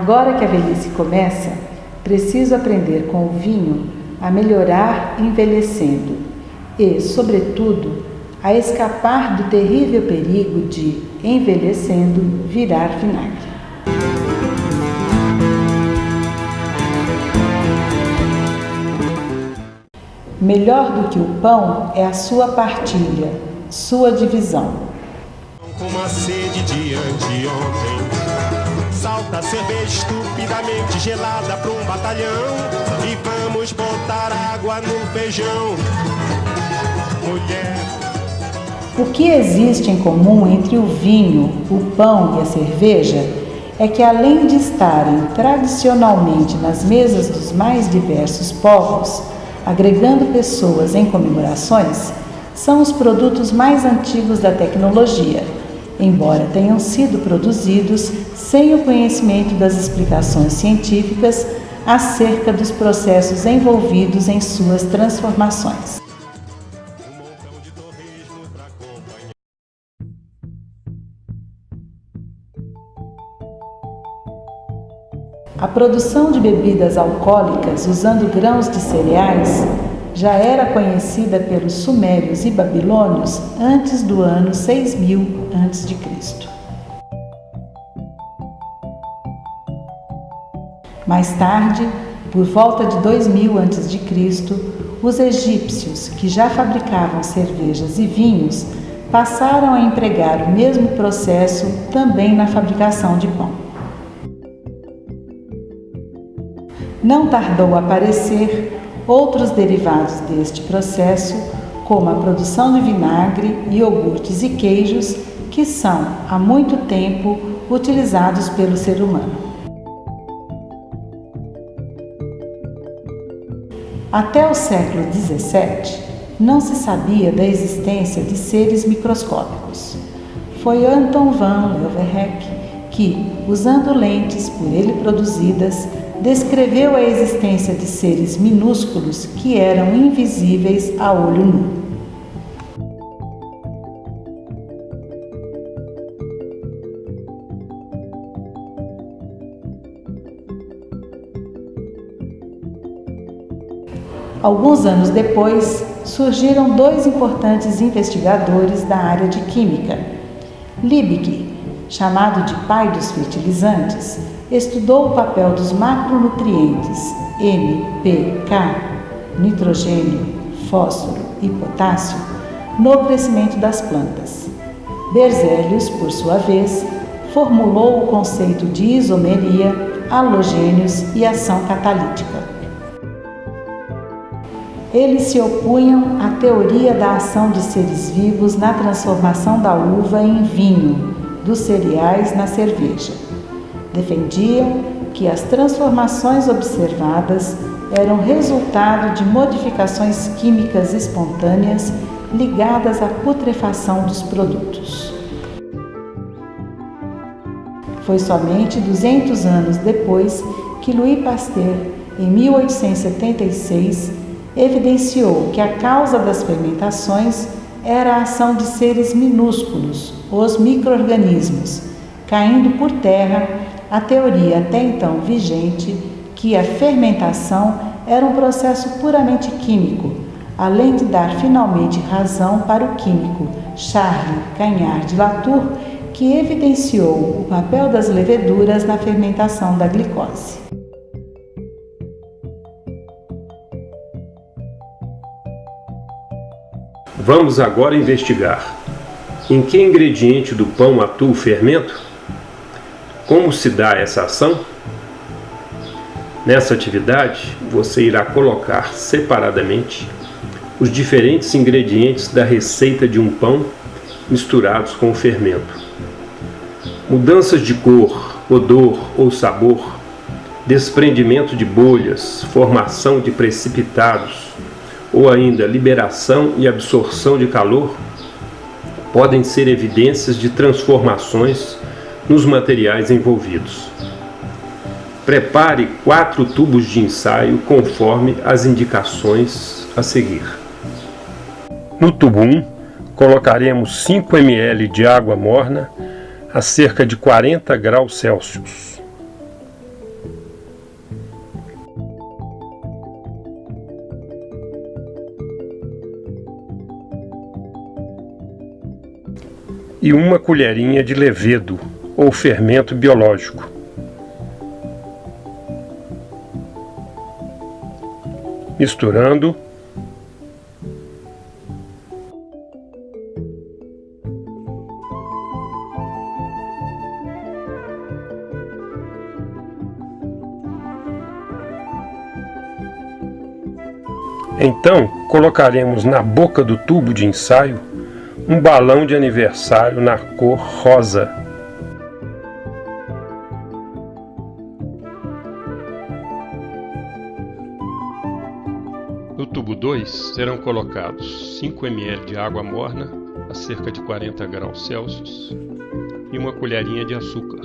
Agora que a velhice começa, preciso aprender com o vinho a melhorar envelhecendo e, sobretudo, a escapar do terrível perigo de, envelhecendo, virar vinagre. Melhor do que o pão é a sua partilha, sua divisão. Com a sede de anteontem, salta a cerveja estupidamente gelada para um batalhão e vamos botar água no feijão. Mulher. O que existe em comum entre o vinho, o pão e a cerveja é que, além de estarem tradicionalmente nas mesas dos mais diversos povos, agregando pessoas em comemorações, são os produtos mais antigos da tecnologia, embora tenham sido produzidos sem o conhecimento das explicações científicas acerca dos processos envolvidos em suas transformações. A produção de bebidas alcoólicas usando grãos de cereais já era conhecida pelos sumérios e babilônios antes do ano 6000 a.C. Mais tarde, por volta de 2000 a.C., os egípcios, que já fabricavam cervejas e vinhos, passaram a empregar o mesmo processo também na fabricação de pão. Não tardou a aparecer outros derivados deste processo, como a produção de vinagre, iogurtes e queijos, que são, há muito tempo, utilizados pelo ser humano. Até o século XVII, não se sabia da existência de seres microscópicos. Foi Anton van Leeuwenhoek que, usando lentes por ele produzidas, descreveu a existência de seres minúsculos que eram invisíveis a olho nu. Alguns anos depois, surgiram dois importantes investigadores da área de química. Liebig, chamado de pai dos fertilizantes, estudou o papel dos macronutrientes N, P, K, nitrogênio, fósforo e potássio no crescimento das plantas. Berzelius, por sua vez, formulou o conceito de isomeria, halogênios e ação catalítica. Eles se opunham à teoria da ação de seres vivos na transformação da uva em vinho, dos cereais na cerveja. Defendiam que as transformações observadas eram resultado de modificações químicas espontâneas ligadas à putrefação dos produtos. Foi somente 200 anos depois que Louis Pasteur, em 1876, evidenciou que a causa das fermentações era a ação de seres minúsculos, os micro-organismos, caindo por terra a teoria até então vigente que a fermentação era um processo puramente químico, além de dar finalmente razão para o químico Charles Cagnard de Latour, que evidenciou o papel das leveduras na fermentação da glicose. Vamos agora investigar em que ingrediente do pão atua o fermento? Como se dá essa ação? Nessa atividade, você irá colocar separadamente os diferentes ingredientes da receita de um pão misturados com o fermento. Mudanças de cor, odor ou sabor, desprendimento de bolhas, formação de precipitados ou ainda liberação e absorção de calor podem ser evidências de transformações nos materiais envolvidos. Prepare 4 tubos de ensaio conforme as indicações a seguir. No tubo 1, colocaremos 5 ml de água morna a cerca de 40 graus Celsius. e 1 colherinha de levedo ou fermento biológico. Misturando. Então, colocaremos na boca do tubo de ensaio um balão de aniversário na cor rosa. No tubo 2 serão colocados 5 ml de água morna a cerca de 40 graus Celsius e 1 colherinha de açúcar,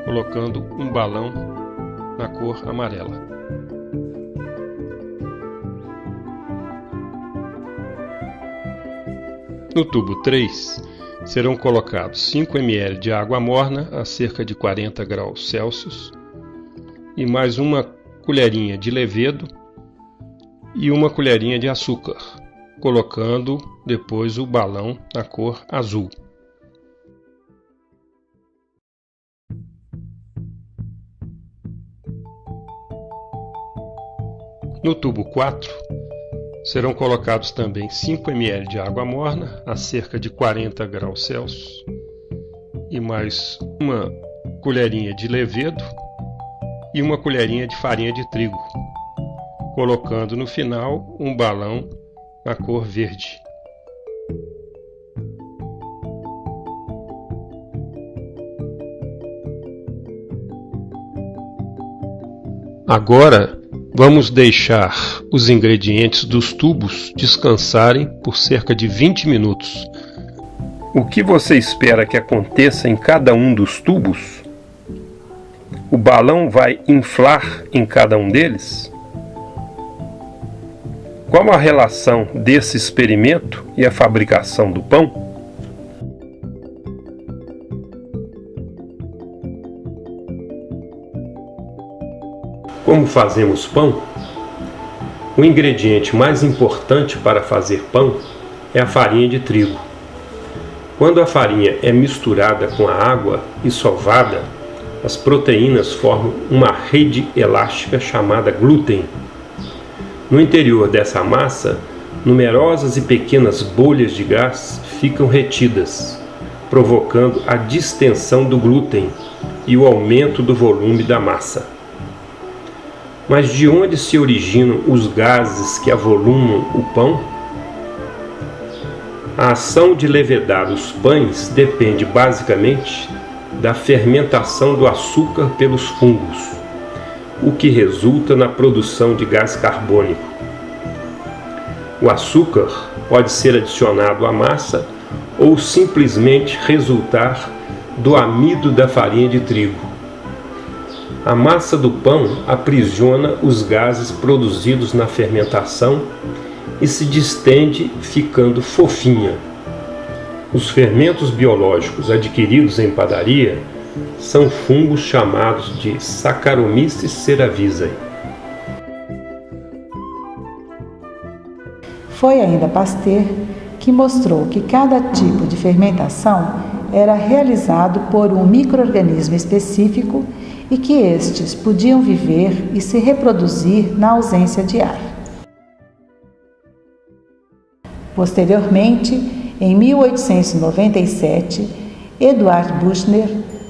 colocando um balão na cor amarela. No tubo 3 serão colocados 5 ml de água morna a cerca de 40 graus Celsius e mais 1 colherinha de levedo e 1 colherinha de açúcar, colocando depois o balão na cor azul. No tubo 4 serão colocados também 5 ml de água morna a cerca de 40 graus Celsius e mais 1 colherinha de levedo e 1 colherinha de farinha de trigo, colocando no final um balão na cor verde. Agora vamos deixar os ingredientes dos tubos descansarem por cerca de 20 minutos. O que você espera que aconteça em cada um dos tubos? O balão vai inflar em cada um deles? Qual a relação desse experimento e a fabricação do pão? Como fazemos pão? O ingrediente mais importante para fazer pão é a farinha de trigo. Quando a farinha é misturada com a água e sovada, as proteínas formam uma rede elástica chamada glúten. No interior dessa massa, numerosas e pequenas bolhas de gás ficam retidas, provocando a distensão do glúten e o aumento do volume da massa. Mas de onde se originam os gases que avolumam o pão? A ação de levedar os pães depende basicamente da fermentação do açúcar pelos fungos, o que resulta na produção de gás carbônico. O açúcar pode ser adicionado à massa ou simplesmente resultar do amido da farinha de trigo. A massa do pão aprisiona os gases produzidos na fermentação e se distende, ficando fofinha. Os fermentos biológicos adquiridos em padaria são fungos chamados de Saccharomyces cerevisiae. Foi ainda Pasteur que mostrou que cada tipo de fermentação era realizado por um micro-organismo específico e que estes podiam viver e se reproduzir na ausência de ar. Posteriormente, em 1897, Eduard Buchner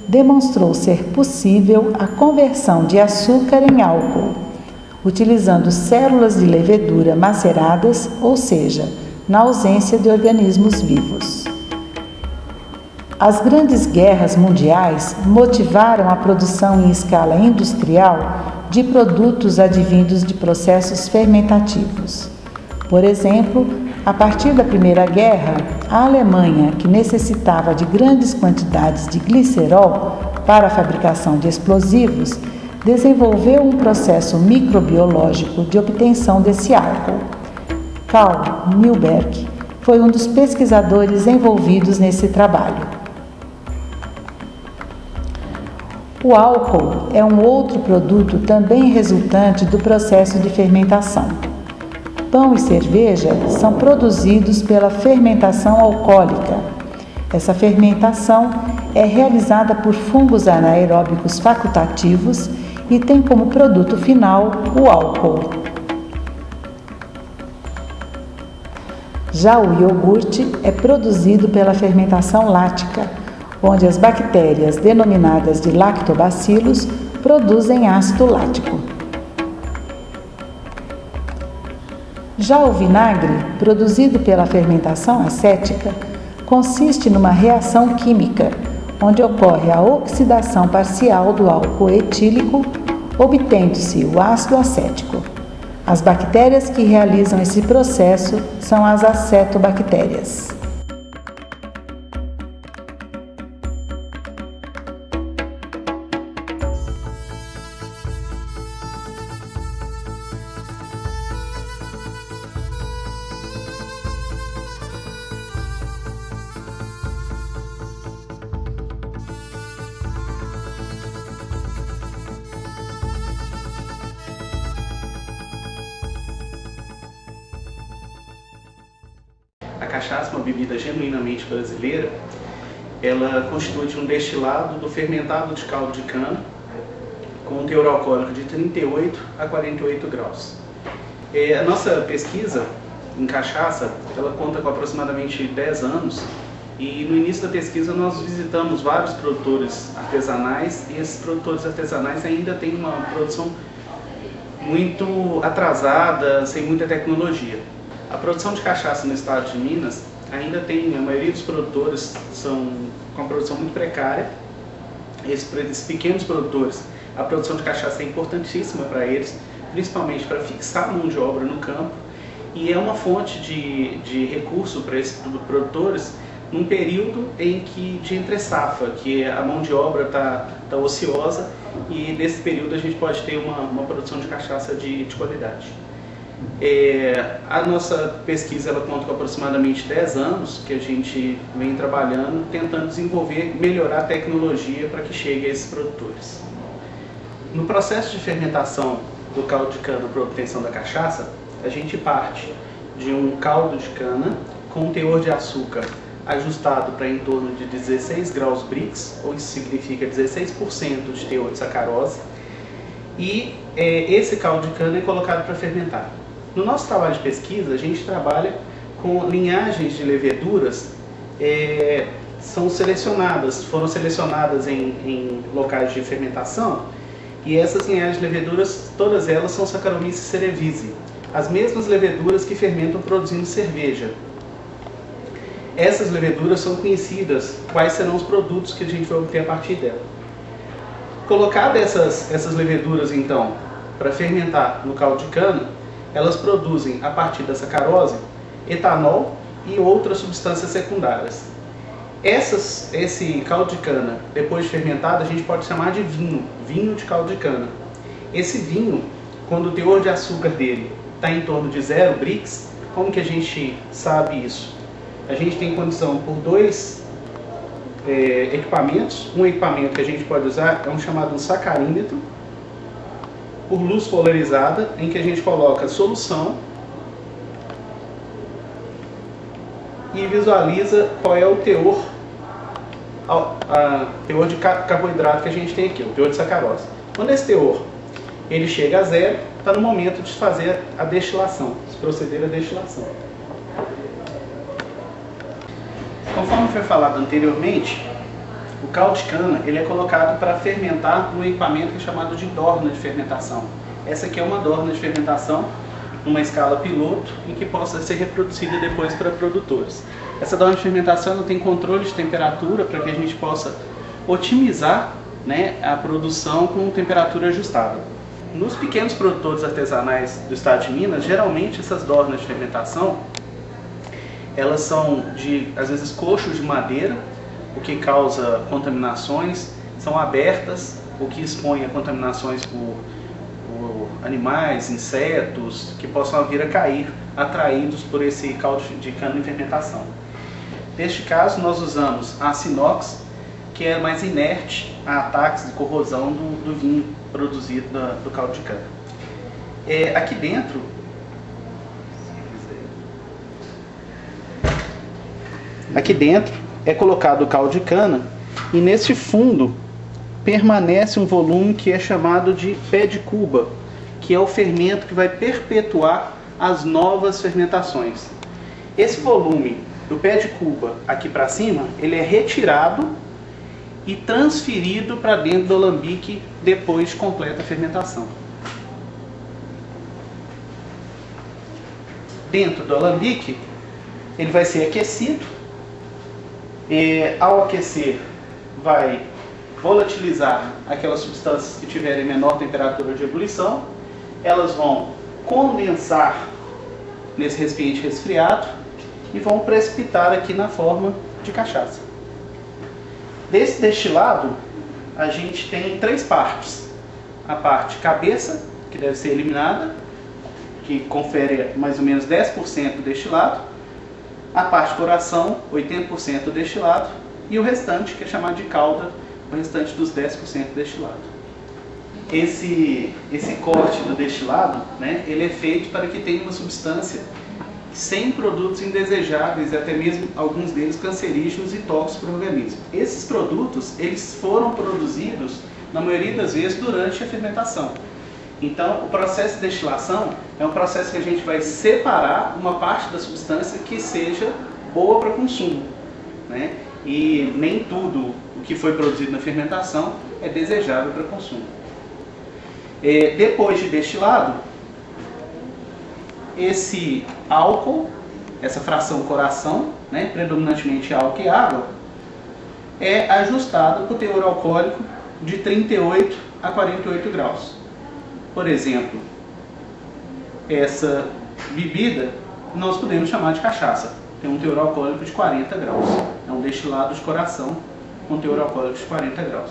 demonstrou ser possível a conversão de açúcar em álcool, utilizando células de levedura maceradas, ou seja, na ausência de organismos vivos. As grandes guerras mundiais motivaram a produção em escala industrial de produtos advindos de processos fermentativos. Por exemplo, a partir da Primeira Guerra, a Alemanha, que necessitava de grandes quantidades de glicerol para a fabricação de explosivos, desenvolveu um processo microbiológico de obtenção desse álcool. Karl Milberg foi um dos pesquisadores envolvidos nesse trabalho. O álcool é um outro produto também resultante do processo de fermentação. Pão e cerveja são produzidos pela fermentação alcoólica. Essa fermentação é realizada por fungos anaeróbicos facultativos e tem como produto final o álcool. Já o iogurte é produzido pela fermentação lática, onde as bactérias denominadas de lactobacilos produzem ácido lático. Já o vinagre, produzido pela fermentação acética, consiste numa reação química, onde ocorre a oxidação parcial do álcool etílico, obtendo-se o ácido acético. As bactérias que realizam esse processo são as acetobactérias. A cachaça, uma bebida genuinamente brasileira, ela constitui um destilado do fermentado de caldo de cana com um teor alcoólico de 38 a 48 graus. A nossa pesquisa em cachaça, ela conta com aproximadamente 10 anos e no início da pesquisa nós visitamos vários produtores artesanais e esses produtores artesanais ainda têm uma produção muito atrasada, sem muita tecnologia. A produção de cachaça no estado de Minas ainda tem, a maioria dos produtores são com uma produção muito precária. Esses pequenos produtores, a produção de cachaça é importantíssima para eles, principalmente para fixar a mão de obra no campo, e é uma fonte de recurso para esses produtores num período em que de entre safra, que a mão de obra tá ociosa, e nesse período a gente pode ter uma produção de cachaça de qualidade. A nossa pesquisa ela conta com aproximadamente 10 anos que a gente vem trabalhando, tentando desenvolver, melhorar a tecnologia para que chegue a esses produtores. No processo de fermentação do caldo de cana para a obtenção da cachaça, a gente parte de um caldo de cana com um teor de açúcar ajustado para em torno de 16 graus Brix, ou isso significa 16% de teor de sacarose, e esse caldo de cana é colocado para fermentar. No nosso trabalho de pesquisa, a gente trabalha com linhagens de leveduras, foram selecionadas em locais de fermentação, e essas linhagens de leveduras, todas elas são Saccharomyces cerevisiae, as mesmas leveduras que fermentam produzindo cerveja. Essas leveduras são conhecidas, quais serão os produtos que a gente vai obter a partir dela. Colocadas essas leveduras, então, para fermentar no caldo de cana, elas produzem, a partir da sacarose, etanol e outras substâncias secundárias. Esse caldo de cana, depois de fermentado, a gente pode chamar de vinho de caldo de cana. Esse vinho, quando o teor de açúcar dele está em torno de 0 Brix, como que a gente sabe isso? A gente tem condição por dois equipamentos. Um equipamento que a gente pode usar é um chamado sacarímetro, por luz polarizada, em que a gente coloca solução e visualiza qual é o teor, teor de carboidrato que a gente tem aqui, o teor de sacarose. Quando esse teor ele chega a 0, está no momento de fazer a destilação, de proceder à destilação. Conforme foi falado anteriormente, o caldo de cana ele é colocado para fermentar num equipamento que é chamado de dorna de fermentação. Essa aqui é uma dorna de fermentação numa escala piloto em que possa ser reproduzida depois para produtores. Essa dorna de fermentação ela tem controle de temperatura para que a gente possa otimizar, né, a produção com temperatura ajustável. Nos pequenos produtores artesanais do estado de Minas, geralmente essas dornas de fermentação elas são às vezes coxos de madeira, o que causa contaminações, são abertas, o que expõe a contaminações por animais, insetos, que possam vir a cair, atraídos por esse caldo de cana em fermentação. Neste caso, nós usamos aço inox, que é mais inerte a ataques de corrosão do vinho produzido do caldo de cana. Aqui dentro, Aqui dentro é colocado o caldo de cana e neste fundo permanece um volume que é chamado de pé de cuba, que é o fermento que vai perpetuar as novas fermentações. Esse volume do pé de cuba aqui para cima, ele é retirado e transferido para dentro do alambique depois de completa a fermentação. Dentro do alambique, ele vai ser aquecido. Ao aquecer, vai volatilizar aquelas substâncias que tiverem menor temperatura de ebulição. Elas vão condensar nesse recipiente resfriado e vão precipitar aqui na forma de cachaça. Desse destilado, a gente tem 3 partes. A parte cabeça, que deve ser eliminada, que confere mais ou menos 10% do destilado. A parte coração, 80% do destilado. E o restante, que é chamado de cauda, o restante dos 10% do destilado. Esse corte do destilado, né, ele é feito para que tenha uma substância sem produtos indesejáveis, até mesmo alguns deles cancerígenos e tóxicos para o organismo. Esses produtos, eles foram produzidos, na maioria das vezes, durante a fermentação. Então, o processo de destilação é um processo que a gente vai separar uma parte da substância que seja boa para consumo, né? E nem tudo o que foi produzido na fermentação é desejável para consumo. Depois de destilado, esse álcool, essa fração coração, né, predominantemente álcool e água, é ajustado para o teor alcoólico de 38 a 48 graus. Por exemplo, essa bebida nós podemos chamar de cachaça. Tem um teor alcoólico de 40 graus. É um destilado de coração com teor alcoólico de 40 graus,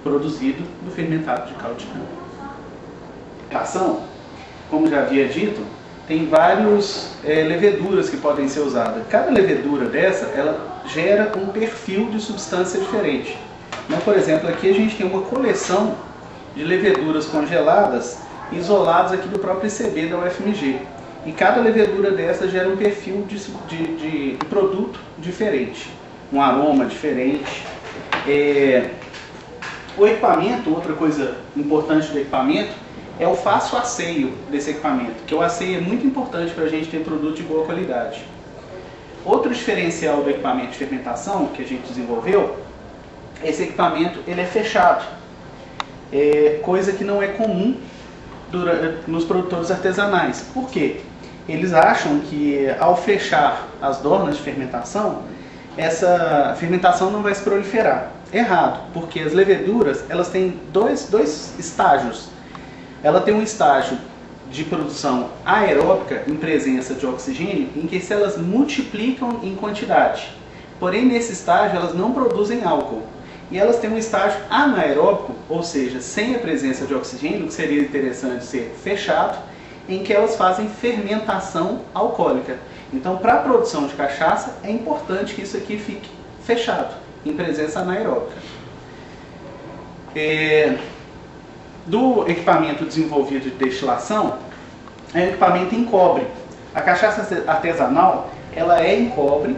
produzido do fermentado de caldo de cana. A ação, como já havia dito, tem várias leveduras que podem ser usadas. Cada levedura dessa, ela gera um perfil de substância diferente. Então, por exemplo, aqui a gente tem uma coleção de leveduras congeladas, isoladas aqui do próprio ICB da UFMG. E cada levedura dessa gera um perfil de produto diferente, um aroma diferente. O equipamento, outra coisa importante do equipamento, é o fácil asseio desse equipamento, que o asseio é muito importante para a gente ter produto de boa qualidade. Outro diferencial do equipamento de fermentação que a gente desenvolveu, esse equipamento ele é fechado, coisa que não é comum nos produtores artesanais. Por quê? Eles acham que ao fechar as dornas de fermentação, essa fermentação não vai se proliferar. Errado, porque as leveduras elas têm dois estágios. Ela tem um estágio de produção aeróbica em presença de oxigênio, em que elas multiplicam em quantidade. Porém, nesse estágio, elas não produzem álcool. E elas têm um estágio anaeróbico, ou seja, sem a presença de oxigênio, que seria interessante ser fechado, em que elas fazem fermentação alcoólica. Então, para a produção de cachaça, é importante que isso aqui fique fechado, em presença anaeróbica. Do equipamento desenvolvido de destilação, é um equipamento em cobre. A cachaça artesanal, ela é em cobre,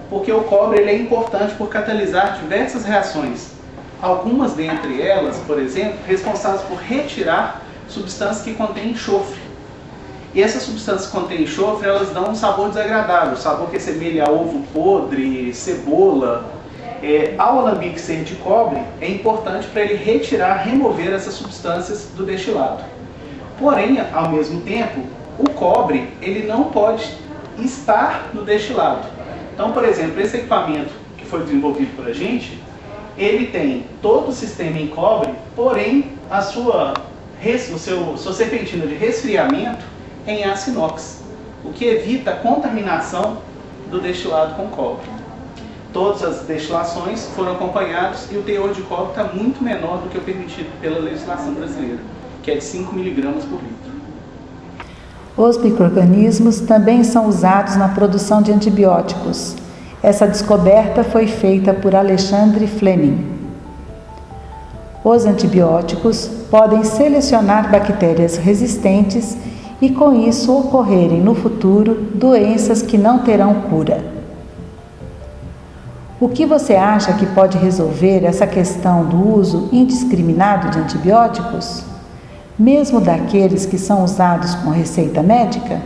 porque o cobre ele é importante por catalisar diversas reações. Algumas dentre elas, por exemplo, responsáveis por retirar substâncias que contêm enxofre. E essas substâncias que contêm enxofre, elas dão um sabor desagradável, sabor que assemelha a ovo podre, cebola. Ao alambique ser de cobre, é importante para ele remover essas substâncias do destilado. Porém, ao mesmo tempo, o cobre ele não pode estar no destilado. Então, por exemplo, esse equipamento que foi desenvolvido por a gente, ele tem todo o sistema em cobre, porém a sua serpentina de resfriamento é em aço inox, o que evita a contaminação do destilado com cobre. Todas as destilações foram acompanhadas e o teor de cobre está muito menor do que o permitido pela legislação brasileira, que é de 5 mg por litro. Os micro-organismos também são usados na produção de antibióticos. Essa descoberta foi feita por Alexandre Fleming. Os antibióticos podem selecionar bactérias resistentes e, com isso, ocorrerem no futuro doenças que não terão cura. O que você acha que pode resolver essa questão do uso indiscriminado de antibióticos? Mesmo daqueles que são usados com receita médica?